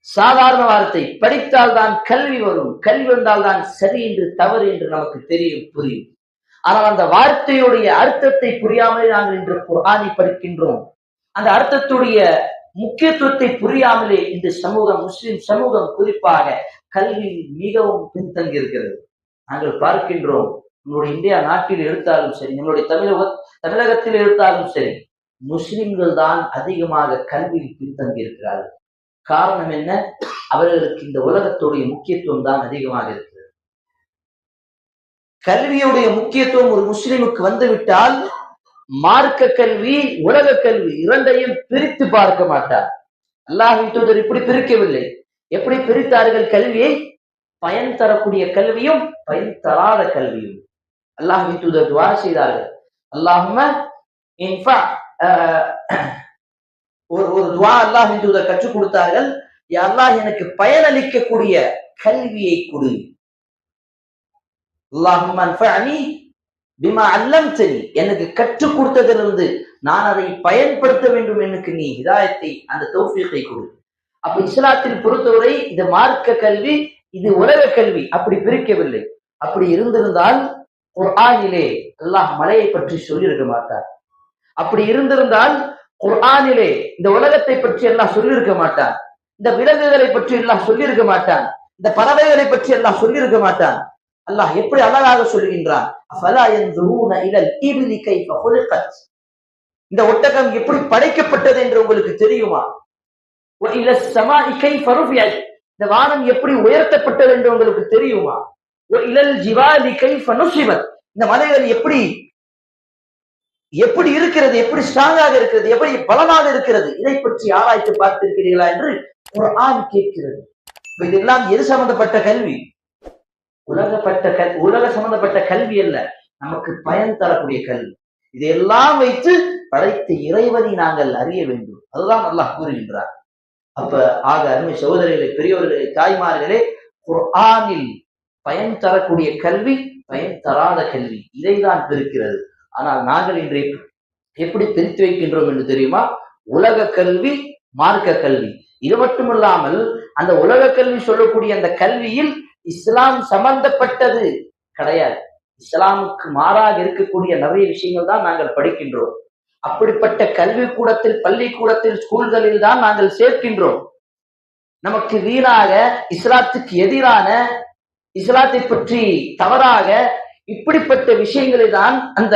சாதாரண வார்த்தை. படித்தால் தான் கல்வி வரும், கல்வி வந்தால் தான் சரி என்று தவறு என்று நமக்கு தெரியும், புரியும். ஆனால் அந்த வார்த்தையுடைய அர்த்தத்தை புரியாமலே நாங்கள் இன்று குர்ஆனை படிக்கின்றோம். அந்த அர்த்தத்துடைய முக்கியத்துவத்தை புரியாமலே இந்த சமூகம், முஸ்லிம் சமூகம் குறிப்பாக கல்வி மிகவும் பின்தங்கி இருக்கிறது. நாங்கள் பார்க்கின்றோம், நம்முடைய இந்தியா நாட்டில் எடுத்தாலும் சரி, நம்முடைய தமிழகத்தில் எடுத்தாலும் சரி, முஸ்லிம்கள் தான் அதிகமாக கல்வியில் பின்தங்கி இருக்கிறார்கள். காரணம் என்ன? அவர்களுக்கு இந்த உலகத்துடைய முக்கியத்துவம் தான் அதிகமாக இருக்கிறது. கல்வியுடைய முக்கியத்துவம் ஒரு முஸ்லிமுக்கு வந்துவிட்டால் மார்க்க கல்வி, உலக கல்வி இரண்டையும் பிரித்து பார்க்க மாட்டார். அல்லாஹ்வின் தூதர் இப்படி பிரிக்கவில்லை. எப்படி பிரித்தார்கள் கல்வியை? பயன் தரக்கூடிய கல்வியும் பயன் தராத கல்வியும். அல்லாஹ்வின் தூதர் துஆ செய்தார்கள். அல்லாஹும்ம இன்ஃபா, ஒரு துஆ அல்லாஹ்வின் தூதர் கற்றுக் கொடுத்தார்கள். யா அல்லாஹ், எனக்கு பயனளிக்கக்கூடிய கல்வியை கொடு. அல்லாஹும்ம அன்ஃபஅனி பிமா அல்லம்தனி, எனக்கு கற்றுக் கொடுத்ததிலிருந்து நான் அதை பயன்படுத்த வேண்டும், எனக்கு நீ ஹிதாயத்தை, அந்த தௌஃபீகை கொடு. அப்ப இஸ்லாத்தில் பொறுத்தவரை இது மார்க்க கல்வி, இது உலக கல்வி, அப்படி பிரிக்கவில்லை. அப்படி இருந்திருந்தால் குர்ஆனிலே அல்லாஹ் மலையை பற்றி சொல்லியிருக்க மாட்டார். அப்படி இருந்திருந்தால் குர்ஆனிலே இந்த உலகத்தை பற்றி அல்லாஹ் சொல்லியிருக்க மாட்டான். இந்த விலங்குகளை பற்றி அல்லாஹ் சொல்லியிருக்க மாட்டான். இந்த பறவைகளை பற்றி அல்லாஹ் சொல்லியிருக்க மாட்டான். அல்லாஹ் எப்படி அழகாக சொல்கின்றான், அஃபலா யன்துரூன இலல் இப்லி கைஃப குலிகத், இந்த ஒட்டகம் எப்படி படைக்கப்பட்டது என்று உங்களுக்கு தெரியுமா? வ இலஸ் ஸமாஇ கைஃப ருஃபிஅத், இந்த வானம் எப்படி உயர்த்தப்பட்டது என்று உங்களுக்கு தெரியுமா? வ இலல் ஜிபாலி கைஃப நுஸிபத், இந்த மலைகள் எப்படி இருக்கிறது, எப்படி ஸ்ட்ராங்காக இருக்கிறது, எப்படி பலமாக இருக்கிறது, இதை பற்றி ஆராய்ச்சி பார்த்திருக்கிறீர்களா என்று குர்ஆன் கேட்கிறது. இதெல்லாம் எது சம்பந்தப்பட்ட கல்வி? உலக சம்பந்தப்பட்ட கல்வி அல்ல, நமக்கு பயன் தரக்கூடிய கல்வி. இதையெல்லாம் வைத்து படைத்த இறைவனை நாங்கள் அறிய வேண்டும். அதுதான் அல்லாஹ் கூறுகின்றார். அப்ப அருமை சகோதரர்களே, பெரியவர்களே, தாய்மார்களே, குர்ஆனில் பயன் தரக்கூடிய கல்வி, பயன் தராத கல்வி, இதைதான் பிரிக்கிறது. ஆனால் நாங்கள் இன்று எப்படி பிரித்து வைக்கின்றோம் என்று தெரியுமா? உலக கல்வி, மார்க்க கல்வி. இது மட்டுமல்லாமல் அந்த உலக கல்வி சொல்லக்கூடிய அந்த கல்வியில் இஸ்லாம் சம்பந்தப்பட்டது கிடையாது. இஸ்லாமுக்கு மாறாக இருக்கக்கூடிய நிறைய விஷயங்கள் தான் நாங்கள் படிக்கின்றோம். அப்படிப்பட்ட கல்வி கூடத்தில், பள்ளிக்கூடத்தில், ஸ்கூல்களில் தான் நாங்கள் சேர்க்கின்றோம். நமக்கு வீணாக இஸ்லாத்துக்கு எதிரான, இஸ்லாத்தை பற்றி தவறாக இப்படிப்பட்ட விஷயங்களை தான் அந்த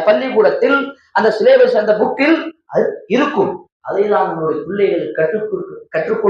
பள்ளிக்கூடத்தில், அந்த சிலேபஸ், அந்த புக்கில் இருக்கும். அதை தான் நம்மளுடைய பிள்ளைகளுக்கு கற்றுக்